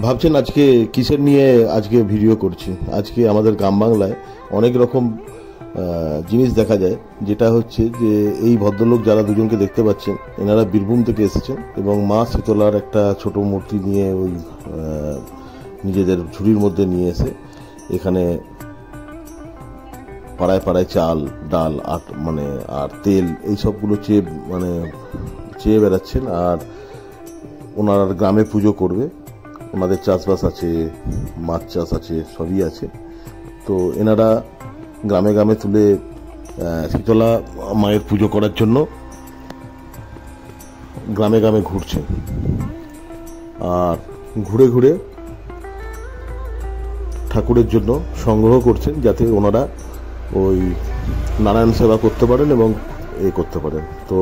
ভাবছেন আজকে কিসের নিয়ে আজকে ভিডিও করছি। আজকে আমাদের গ্রাম বাংলায় অনেক রকম জিনিস দেখা যায়, যেটা হচ্ছে যে এই ভদ্রলোক যারা দুজনকে দেখতে পাচ্ছেন এনারা বীরভূম থেকে এসেছেন এবং মা শীতলার একটা ছোট মূর্তি নিয়ে ওই নিজেদের ঝুড়ির মধ্যে নিয়ে এসে এখানে পাড়ায় পাড়ায় চাল ডাল আর তেল এই সবগুলো চেয়ে বেড়াচ্ছেন। আর ওনারা গ্রামে পুজো করবে, ওনাদের চাষবাস আছে, মাছ চাষ আছে, সবই আছে। তো এনারা গ্রামে গ্রামে তুলে শীতলা মায়ের পুজো করার জন্য গ্রামে গ্রামে ঘুরছেন। আর ঘুরে ঘুরে ঠাকুরের জন্য সংগ্রহ করছেন, যাতে ওনারা ওই নারায়ণ সেবা করতে পারেন এবং করতে পারেন। তো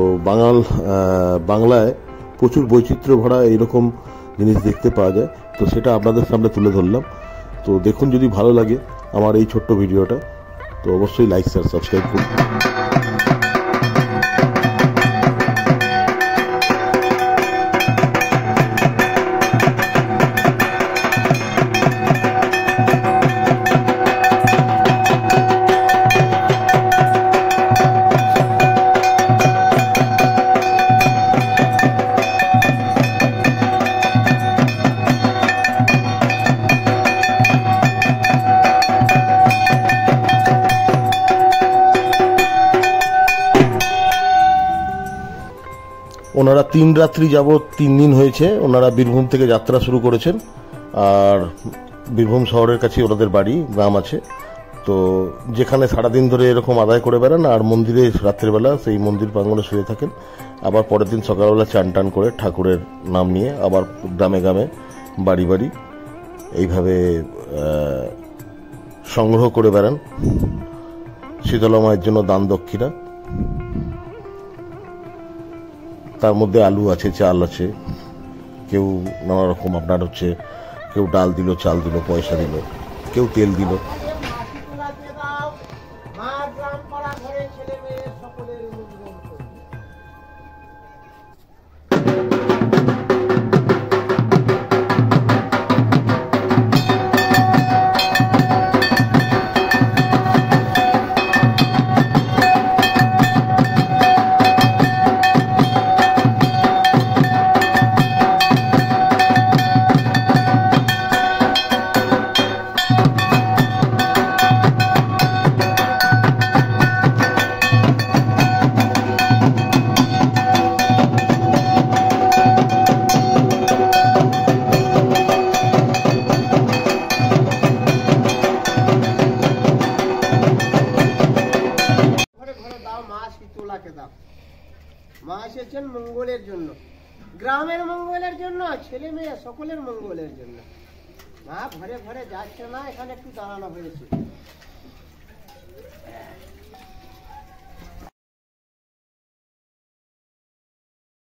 বাংলায় প্রচুর বৈচিত্র্য ভরা এইরকম জিনিস দেখতে পাওয়া যায়, তো সেটা আপনাদের সামনে তুলে ধরলাম। তো দেখুন, যদি ভালো লাগে আমার এই ছোট্ট ভিডিওটা, তো অবশ্যই লাইক শেয়ার সাবস্ক্রাইব করুন। ওনারা 3 রাত্রি যাবৎ 3 দিন হয়েছে ওনারা বীরভূম থেকে যাত্রা শুরু করেছেন। আর বীরভূম শহরের কাছে ওনাদের বাড়ি, গ্রাম আছে। তো যেখানে সারাদিন ধরে এরকম আদায় করে বেড়ান আর মন্দিরে রাত্রেবেলা সেই মন্দির প্রাঙ্গণে শুয়ে থাকেন। আবার পরের দিন সকালবেলা চান টান করে ঠাকুরের নাম নিয়ে আবার গ্রামে গ্রামে বাড়ি বাড়ি এইভাবে সংগ্রহ করে বেড়ান শীতলা মায়ের জন্য দান দক্ষিণা। তার মধ্যে আলু আছে, চাল আছে, কেউ নানা রকম কেউ ডাল দিল, চাল দিল, পয়সা দিল, কেউ তেল দিল। মা এসেছেন মঙ্গলের জন্য, গ্রামের মঙ্গলের জন্য, ছেলে মেয়ে সকলের মঙ্গলের জন্য। মা ঘরে ঘরে যাচ্ছে না, এখানে একটু দাঁড়ানো হয়েছে।